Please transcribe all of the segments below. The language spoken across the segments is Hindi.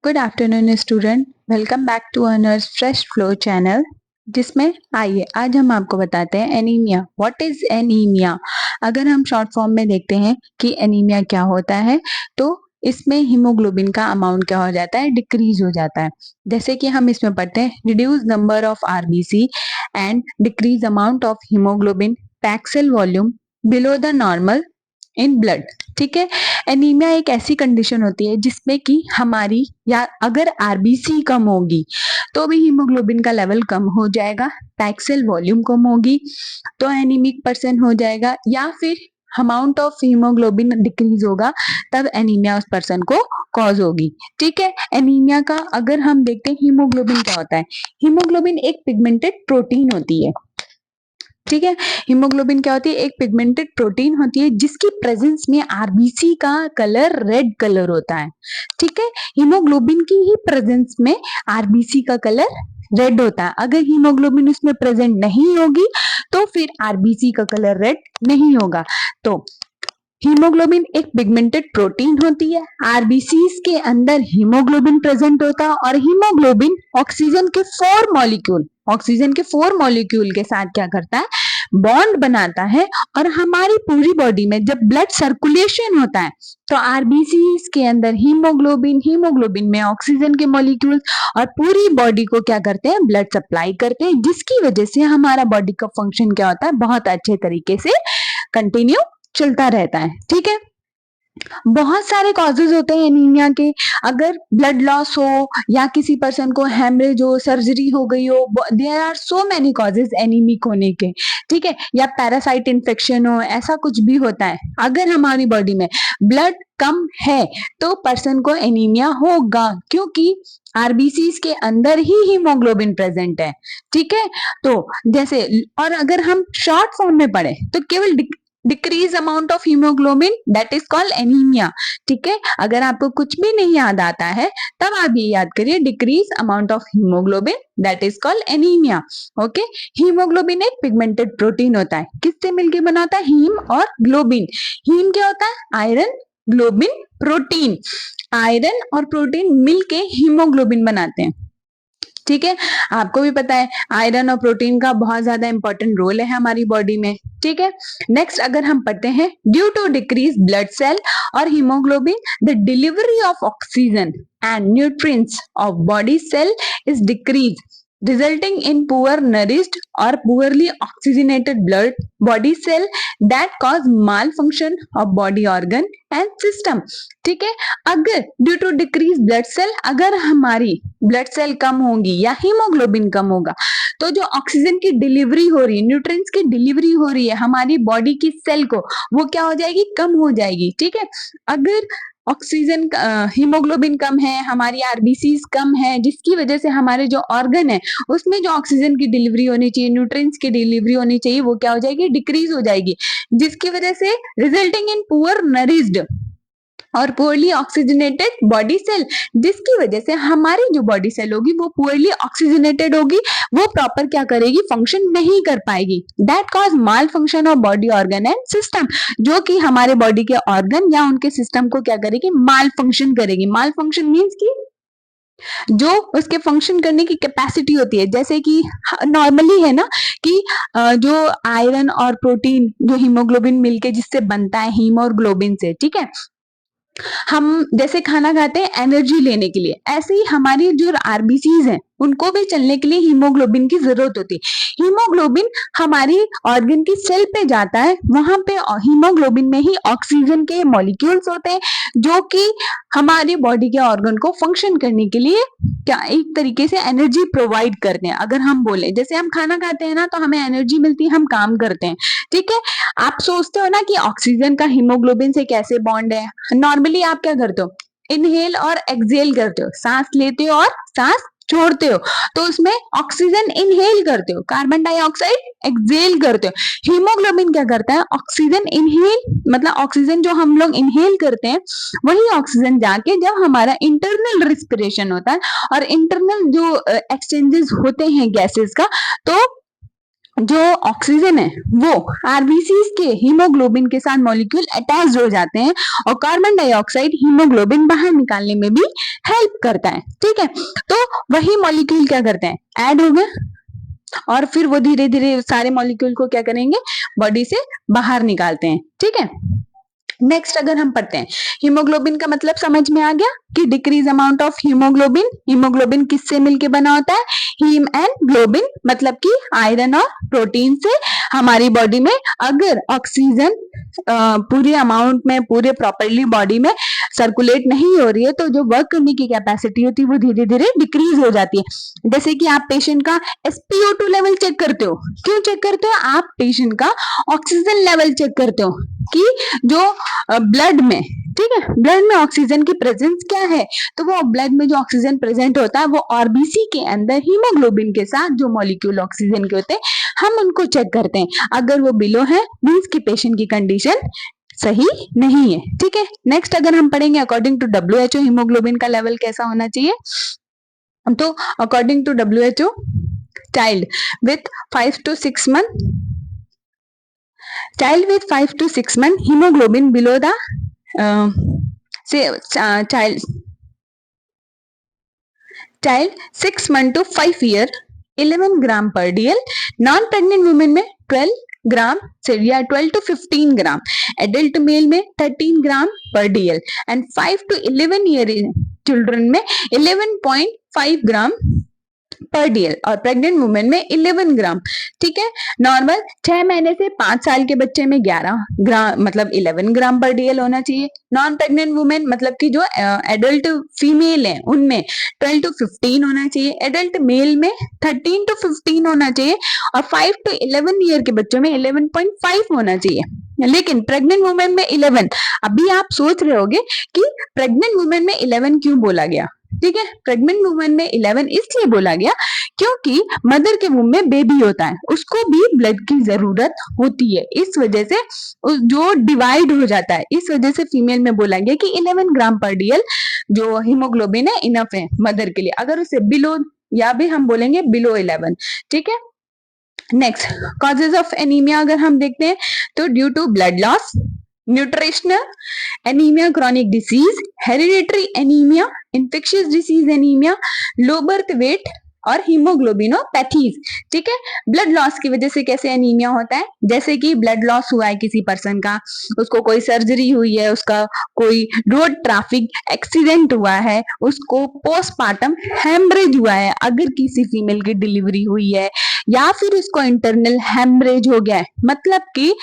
Good afternoon student, welcome back to honours fresh flow channel. जिसमें आइए आज हम आपको बताते हैं एनीमिया। What is anaemia? अगर हम शॉर्ट फॉर्म में देखते हैं कि एनीमिया क्या होता है तो इसमें हीमोग्लोबिन का अमाउंट क्या हो जाता है, डिक्रीज हो जाता है। जैसे कि हम इसमें पढ़ते हैं reduce number of RBC and decrease amount of haemoglobin packed cell volume below the normal in blood. ठीक है, एनीमिया एक ऐसी कंडीशन होती है जिसमें कि हमारी या अगर आरबीसी कम होगी तो भी हीमोग्लोबिन का लेवल कम हो जाएगा, पैक्ड सेल वॉल्यूम कम होगी तो एनीमिक पर्सन हो जाएगा, या फिर अमाउंट ऑफ हीमोग्लोबिन डिक्रीज होगा तब एनीमिया उस पर्सन को कॉज होगी। ठीक है, एनीमिया का अगर हम देखते हैं हीमोग्लोबिन क्या होता है। हीमोग्लोबिन एक पिगमेंटेड प्रोटीन होती है। ठीक है, हीमोग्लोबिन क्या होती है, एक पिगमेंटेड प्रोटीन होती है जिसकी प्रेजेंस में आरबीसी का कलर रेड कलर होता है। ठीक है, हीमोग्लोबिन की ही प्रेजेंस में आरबीसी का कलर रेड होता है। अगर हीमोग्लोबिन उसमें प्रेजेंट नहीं होगी तो फिर आरबीसी का कलर रेड नहीं होगा। तो हीमोग्लोबिन एक पिगमेंटेड प्रोटीन होती है, आरबीसीज के अंदर हीमोग्लोबिन प्रेजेंट होता है और हीमोग्लोबिन ऑक्सीजन के 4 मॉलिक्यूल के साथ क्या करता है, बॉन्ड बनाता है। और हमारी पूरी बॉडी में जब ब्लड सर्कुलेशन होता है तो आरबीसीज के अंदर हीमोग्लोबिन में ऑक्सीजन के मॉलिक्यूल और पूरी बॉडी को क्या करते हैं, ब्लड सप्लाई करते हैं, जिसकी वजह से हमारा बॉडी का फंक्शन क्या होता है, बहुत अच्छे तरीके से कंटिन्यू चलता रहता है। ठीक है, बहुत सारे कॉजेज होते हैं एनीमिया के। अगर ब्लड लॉस हो या किसी पर्सन को हेमरेज हो, सर्जरी हो गई हो, there are so many causes anaemic होने के। ठीक है, या पैरासाइट इन्फेक्शन हो, ऐसा कुछ भी होता है। अगर हमारी बॉडी में ब्लड कम है तो पर्सन को एनीमिया होगा, क्योंकि आरबीसीज के अंदर ही हीमोग्लोबिन प्रेजेंट है। ठीक है, तो जैसे और अगर हम शॉर्ट फॉर्म में पढ़े तो केवल decrease amount of haemoglobin that is called anaemia. ठीक है, अगर आपको कुछ भी नहीं याद आता है तब आप ये याद करिए, decrease amount of haemoglobin that is called anaemia. Okay, haemoglobin एक पिगमेंटेड प्रोटीन होता है, किससे मिलके बना होता है, हीम और ग्लोबिन। हीम क्या होता है, आयरन, ग्लोबिन प्रोटीन। आयरन और प्रोटीन मिलके हीमोग्लोबिन बनाते हैं। ठीक है, आपको भी पता है आयरन और प्रोटीन का बहुत ज्यादा इंपॉर्टेंट रोल है हमारी बॉडी में। ठीक है, नेक्स्ट अगर हम पढ़ते हैं due to decrease blood cell और haemoglobin the delivery of oxygen and nutrients of body cell is decrease resulting in poor nourished or poorly oxygenated blood body cell that cause malfunction of body organ and system। ठीक है, अगर due to decrease blood cell, अगर हमारी ब्लड सेल कम होंगी या हीमोग्लोबिन कम होगा तो जो ऑक्सीजन की डिलीवरी हो रही है, न्यूट्रिएंट्स की डिलीवरी हो रही है हमारी बॉडी की सेल को, वो क्या हो जाएगी, कम हो जाएगी। ठीक है, अगर ऑक्सीजन हीमोग्लोबिन कम है, हमारी आरबीसीज कम है, जिसकी वजह से हमारे जो ऑर्गन है उसमें जो ऑक्सीजन की डिलीवरी होनी चाहिए, न्यूट्रिएंट्स की डिलीवरी होनी चाहिए, वो क्या हो जाएगी, डिक्रीज हो जाएगी, जिसकी वजह से रिजल्टिंग इन पुअर नरिश्ड और पुअरली ऑक्सीजनेटेड बॉडी सेल, जिसकी वजह से हमारी जो बॉडी सेल होगी वो पुअरली ऑक्सीजनेटेड होगी, वो प्रॉपर क्या करेगी, फंक्शन नहीं कर पाएगी। That cause mall function of body organ and system, जो कि हमारे बॉडी के ऑर्गन या उनके सिस्टम को क्या करेगी, माल फंक्शन करेगी। माल फंक्शन मीन्स की जो उसके फंक्शन करने की कैपेसिटी होती है, जैसे कि नॉर्मली है ना कि जो आयरन और प्रोटीन जो हीमोग्लोबिन मिलके जिससे बनता है, हीम और ग्लोबिन से। ठीक है, हम जैसे खाना खाते हैं एनर्जी लेने के लिए, ऐसे ही हमारी जो आरबीसीज हैं उनको भी चलने के लिए हीमोग्लोबिन की जरूरत होती है। हीमोग्लोबिन हमारी ऑर्गन की सेल पे जाता है, वहां पे हीमोग्लोबिन में ही ऑक्सीजन के मॉलिक्यूल्स होते हैं जो कि हमारी बॉडी के ऑर्गन को फंक्शन करने के लिए क्या एक तरीके से एनर्जी प्रोवाइड करते हैं। अगर हम बोले जैसे हम खाना खाते हैं ना तो हमें एनर्जी मिलती है, हम काम करते हैं। ठीक है, आप सोचते हो ना कि ऑक्सीजन का हीमोग्लोबिन से कैसे बॉन्ड है। नॉर्मली आप क्या करते हो, इनहेल और एक्सहेल करते हो, सांस लेते हो और सांस छोड़ते हो, तो उसमें ऑक्सीजन इनहेल करते हो, कार्बन डाइऑक्साइड एक्सहेल करते हो। हीमोग्लोबिन क्या करता है, ऑक्सीजन इनहेल मतलब ऑक्सीजन जो हम लोग इनहेल करते हैं वही ऑक्सीजन जाके जब हमारा इंटरनल रिस्पिरेशन होता है और इंटरनल जो एक्सचेंजेस होते हैं गैसेस का, तो जो ऑक्सीजन है वो आरबीसीज के हीमोग्लोबिन के साथ मॉलिक्यूल अटैच हो जाते हैं और कार्बन डाइऑक्साइड हीमोग्लोबिन बाहर निकालने में भी हेल्प करता है। ठीक है, तो वही मॉलिक्यूल क्या करते हैं, ऐड हो गए और फिर वो धीरे धीरे सारे मॉलिक्यूल को क्या करेंगे, बॉडी से बाहर निकालते हैं। ठीक है, नेक्स्ट अगर हम पढ़ते हैं, हीमोग्लोबिन का मतलब समझ में आ गया कि decrease amount of haemoglobin. Haemoglobin किससे मिलके बना होता है, हीम एंड ग्लोबिन, मतलब कि आयरन और प्रोटीन से। हमारी बॉडी में अगर ऑक्सीजन पूरे अमाउंट में, पूरे प्रॉपरली बॉडी में सर्कुलेट नहीं हो रही है तो जो वर्क करने की कैपेसिटी होती है वो धीरे धीरे डिक्रीज हो जाती है। जैसे कि आप पेशेंट का SpO2 लेवल चेक करते हो, क्यों चेक करते हो, आप पेशेंट का ऑक्सीजन लेवल चेक करते हो कि जो ब्लड में, ठीक है, ब्लड में ऑक्सीजन की प्रेजेंस क्या है, तो वो ब्लड में जो ऑक्सीजन प्रेजेंट होता है वो आरबीसी के अंदर हीमोग्लोबिन के साथ जो मॉलिक्यूल ऑक्सीजन के होते हैं हम उनको चेक करते हैं। अगर वो बिलो है मीन्स की पेशेंट की कंडीशन सही नहीं है। ठीक है, नेक्स्ट अगर हम पढ़ेंगे अकॉर्डिंग टू WHO हीमोग्लोबिन का लेवल कैसा होना चाहिए, तो according to WHO child with 5 to 6 month, child with 5 to 6 month hemoglobin below the child 6 month to 5 year 11 gram per dl, non pregnant women में 12 ग्राम से या 12 to 15 ग्राम, एडल्ट मेल में 13 ग्राम पर DL and 5 to 11 year children में 11.5 ग्राम पर डीएल और प्रेग्नेंट वुमेन में 11 ग्राम। ठीक है, नॉर्मल 6 महीने से 5 साल के बच्चे में 11 ग्राम मतलब 11 ग्राम पर डीएल होना चाहिए। नॉन प्रेग्नेंट वुमेन मतलब कि जो एडल्ट फीमेल है उनमें 12 to 15 होना चाहिए, एडल्ट मेल में 13 to 15 होना चाहिए और 5 to 11 ईयर के बच्चों में 11.5 होना चाहिए। लेकिन प्रेग्नेंट वुमेन में 11, अभी आप सोच रहे होगे कि प्रेग्नेंट वुमेन में 11 क्यों बोला गया। ठीक है, प्रेग्नेंट वुमेन में 11 इसलिए बोला गया क्योंकि मदर के वुम में बेबी होता है, उसको भी ब्लड की जरूरत होती है, इस वजह से जो डिवाइड हो जाता है, इस वजह से फीमेल में बोला गया कि 11 ग्राम पर डीएल जो हीमोग्लोबिन है इनफ है मदर के लिए, अगर उसे बिलो या भी हम बोलेंगे बिलो 11। ठीक है, नेक्स्ट कॉजेज ऑफ एनीमिया अगर हम देखते हैं तो due to blood loss, nutritional anaemia, chronic disease, hereditary anaemia, infectious disease anaemia, low birth weight और हीमोग्लोबिनोपैथीज। ठीक है, ब्लड लॉस की वजह से कैसे एनीमिया होता है, जैसे कि ब्लड लॉस हुआ है किसी पर्सन का, उसको कोई सर्जरी हुई है, उसका कोई रोड ट्रैफिक एक्सीडेंट हुआ है, उसको पोस्टमार्टम हेमरेज हुआ है अगर किसी फीमेल की डिलीवरी हुई है, या फिर उसको इंटरनल हेमरेज हो गया है, मतलब कि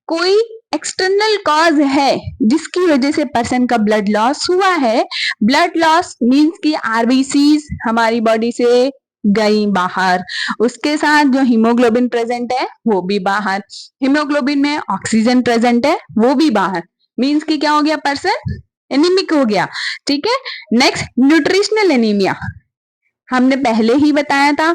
कोई एक्सटर्नल कॉज है जिसकी वजह से पर्सन का ब्लड लॉस हुआ है। ब्लड लॉस मीन्स कि आरबीसीज हमारी बॉडी से गई बाहर, उसके साथ जो हीमोग्लोबिन प्रेजेंट है वो भी बाहर, हीमोग्लोबिन में ऑक्सीजन प्रेजेंट है वो भी बाहर, मीन्स कि क्या हो गया, पर्सन एनीमिक हो गया। ठीक है, नेक्स्ट न्यूट्रिशनल एनीमिया, हमने पहले ही बताया था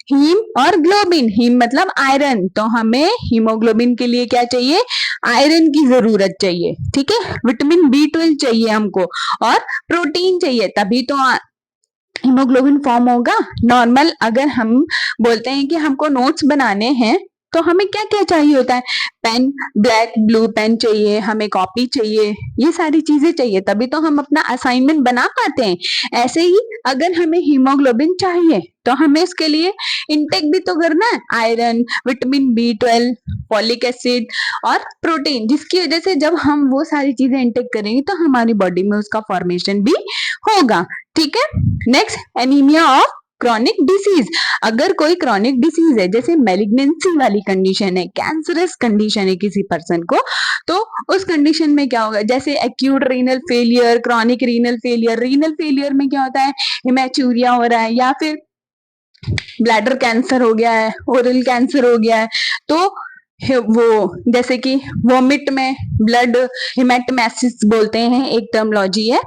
हीम और ग्लोबिन, हीम मतलब आयरन, तो हमें हीमोग्लोबिन के लिए क्या चाहिए, आयरन की जरूरत चाहिए। ठीक है, विटामिन B12 चाहिए हमको और प्रोटीन चाहिए, तभी तो हीमोग्लोबिन फॉर्म होगा। नॉर्मल अगर हम बोलते हैं कि हमको नोट्स बनाने हैं तो हमें क्या क्या चाहिए होता है, पेन, ब्लैक ब्लू पेन चाहिए, हमें कॉपी चाहिए, ये सारी चीजें चाहिए, तभी तो हम अपना असाइनमेंट बना पाते हैं। ऐसे ही अगर हमें हीमोग्लोबिन चाहिए तो हमें इसके लिए इंटेक भी तो करना है, iron, vitamin B12, folic acid और प्रोटीन, जिसकी वजह से जब हम वो सारी चीजें इंटेक करेंगे तो हमारी बॉडी में उसका फॉर्मेशन भी होगा। ठीक है, next anaemia of chronic disease, अगर कोई क्रॉनिक डिसीज है जैसे मेलिग्नेंसी वाली कंडीशन है, कैंसरस कंडीशन है किसी पर्सन को, तो उस कंडीशन में क्या होगा, जैसे acute renal failure, chronic renal failure, renal failure में क्या होता है, हिमैचूरिया हो रहा है या फिर ब्लैडर कैंसर हो गया है, ओरल कैंसर हो गया है, तो वो जैसे कि वोमिट में ब्लड हिमेटमेसिस बोलते हैं, एक टर्मोलॉजी है,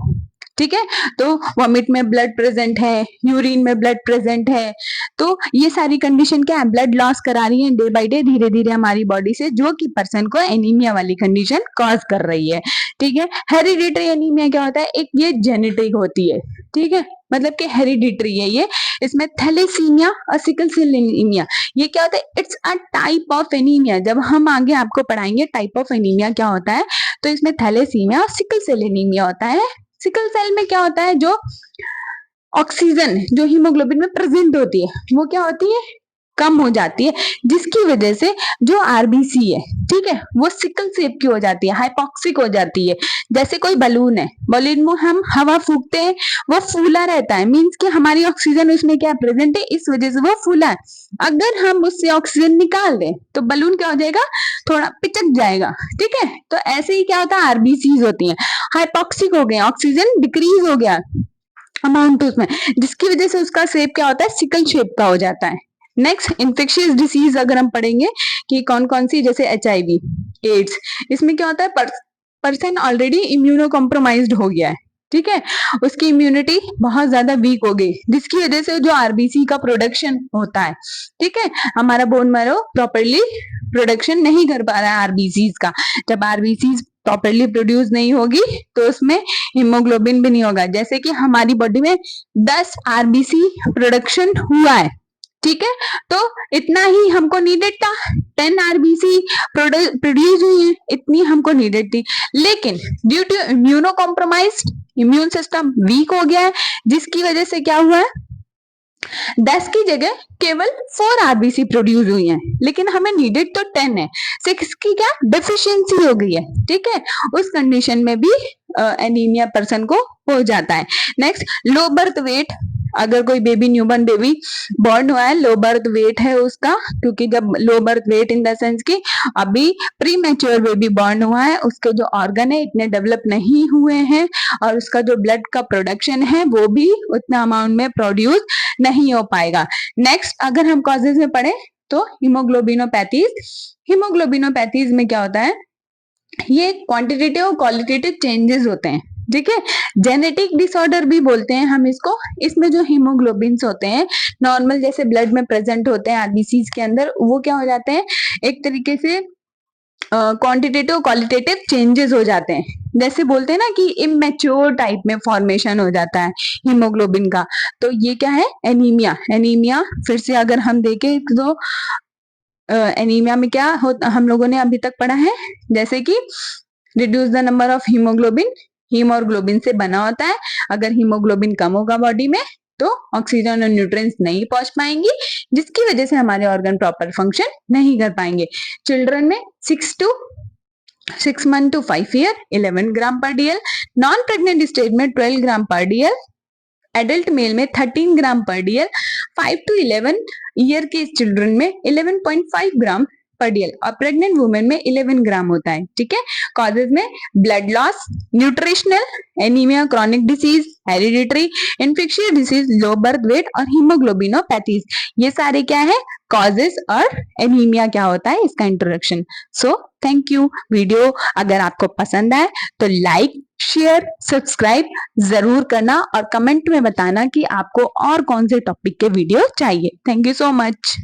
ठीक है, तो वॉमिट में ब्लड प्रेजेंट है, यूरिन में ब्लड प्रेजेंट है, तो ये सारी कंडीशन क्या है, ब्लड लॉस करा रही है डे बाय डे, धीरे धीरे हमारी बॉडी से, जो कि पर्सन को एनीमिया वाली कंडीशन कॉज कर रही है। ठीक है, हेरिडिटरी एनीमिया क्या होता है, एक ये जेनेटिक होती है। ठीक है, मतलब कि हेरिडिटरी है ये। इसमें थैलेसीमिया और सिकल सेल एनीमिया, ये क्या होता है, it's a type of anaemia. जब हम आगे आपको पढ़ाएंगे टाइप ऑफ एनीमिया क्या होता है, तो इसमें थैलेसीमिया और सिकल सेल एनीमिया होता है। सिकल सेल में क्या होता है, जो ऑक्सीजन जो हीमोग्लोबिन में प्रेजेंट होती है वो क्या होती है, कम हो जाती है, जिसकी वजह से जो आरबीसी है, ठीक है, वो सिकल शेप की हो जाती है, हाइपोक्सिक हो जाती है। जैसे कोई बलून है, बलून में हम हवा फूकते हैं, वो फूला रहता है, मींस कि हमारी ऑक्सीजन उसमें क्या प्रेजेंट है, इस वजह से वो फूला है। अगर हम उससे ऑक्सीजन निकाल दें तो बलून क्या हो जाएगा, थोड़ा पिचक जाएगा। ठीक है, तो ऐसे ही क्या होता है, आरबीसीज होती है, हाइपोक्सिक हो गए, ऑक्सीजन डिक्रीज हो गया अमाउंट उसमें, जिसकी वजह से उसका शेप क्या होता है, सिकल शेप का हो जाता है। नेक्स्ट, इन्फेक्शियस डिसीज अगर हम पढ़ेंगे कि कौन कौन सी, जैसे एचआईवी, एड्स, इसमें क्या होता है, पर्सन ऑलरेडी इम्यूनो कॉम्प्रोमाइज्ड हो गया है। ठीक है, उसकी इम्यूनिटी बहुत ज्यादा वीक हो गई, जिसकी वजह से जो आरबीसी का प्रोडक्शन होता है, ठीक है, हमारा बोन मैरो प्रॉपरली प्रोडक्शन नहीं कर पा रहा है आरबीसीज का। जब आरबीसीज प्रॉपरली प्रोड्यूस नहीं होगी तो उसमें हीमोग्लोबिन भी नहीं होगा। जैसे कि हमारी बॉडी में 10 आरबीसी प्रोडक्शन हुआ है, ठीक है, तो इतना ही हमको नीडेड था, 10 आरबीसी प्रोड्यूस हुई है, इतनी हमको नीडेड थी। लेकिन due to immunocompromised, immune system weak हो गया है, जिसकी वजह से क्या हुआ है, 10 की जगह केवल 4 आरबीसी प्रोड्यूस हुई हैं, लेकिन हमें नीडेड तो 10 है, 6 की क्या डेफिशिएंसी हो गई है। ठीक है, उस कंडीशन में भी एनीमिया पर्सन को हो जाता है। नेक्स्ट, लो बर्थ वेट, अगर कोई बेबी, न्यूबॉर्न बेबी बॉर्न हुआ है, लो बर्थ वेट है उसका, क्योंकि जब लो birth wait in the sense की अभी प्री मैच्योर बेबी बॉर्न हुआ है, उसके जो ऑर्गन है इतने डेवलप नहीं हुए हैं, और उसका जो ब्लड का प्रोडक्शन है वो भी उतना अमाउंट में प्रोड्यूस नहीं हो पाएगा। नेक्स्ट, अगर हम कॉजेज में पढ़े तो हीमोग्लोबिनोपैथीज, हीमोग्लोबिनोपैथीज में क्या होता है, ये क्वांटिटेटिव और क्वालिटेटिव चेंजेस होते हैं। ठीक है, जेनेटिक डिसऑर्डर भी बोलते हैं हम इसको। इसमें जो हीमोग्लोबिन्स होते हैं नॉर्मल जैसे ब्लड में प्रेजेंट होते हैं आरबीसीज के अंदर, वो क्या हो जाते हैं, एक तरीके से क्वांटिटेटिव क्वालिटेटिव चेंजेस हो जाते हैं। जैसे बोलते हैं ना कि इमेच्योर टाइप में फॉर्मेशन हो जाता है हीमोग्लोबिन का, तो ये क्या है, एनीमिया। एनीमिया फिर से अगर हम देखें तो एनीमिया में क्या होता, हम लोगों ने अभी तक पढ़ा है, जैसे कि reduce the number of haemoglobin, haemoglobin से बना होता है, अगर हीमोग्लोबिन कम होगा बॉडी में तो ऑक्सीजन और न्यूट्रिएंट्स नहीं पहुंच पाएंगी, जिसकी वजह से हमारे ऑर्गन प्रॉपर फंक्शन नहीं कर पाएंगे। चिल्ड्रन में 6 मंथ टू 5 ईयर 11 ग्राम पर डीएल, नॉन प्रेग्नेंट स्टेज में 12 ग्राम पर डीएल, एडल्ट मेल में 13 ग्राम पर डीएल, 5 टू 11 ईयर के चिल्ड्रन में 11.5 ग्राम पर डीएल, और प्रेग्नेंट वुमेन में 11 ग्राम होता है। ठीक है, कॉजेज में blood loss, nutritional, anaemia, chronic disease, hereditary, infectious disease, लो बर्थ वेट और हीमोग्लोबिनोपैथीज, ये सारे क्या है कॉजेज, और एनीमिया क्या होता है इसका introduction. So thank you. Video अगर आपको पसंद आए तो लाइक, शेयर, सब्सक्राइब जरूर करना, और कमेंट में बताना कि आपको और कौन से टॉपिक के वीडियो चाहिए। Thank you so much.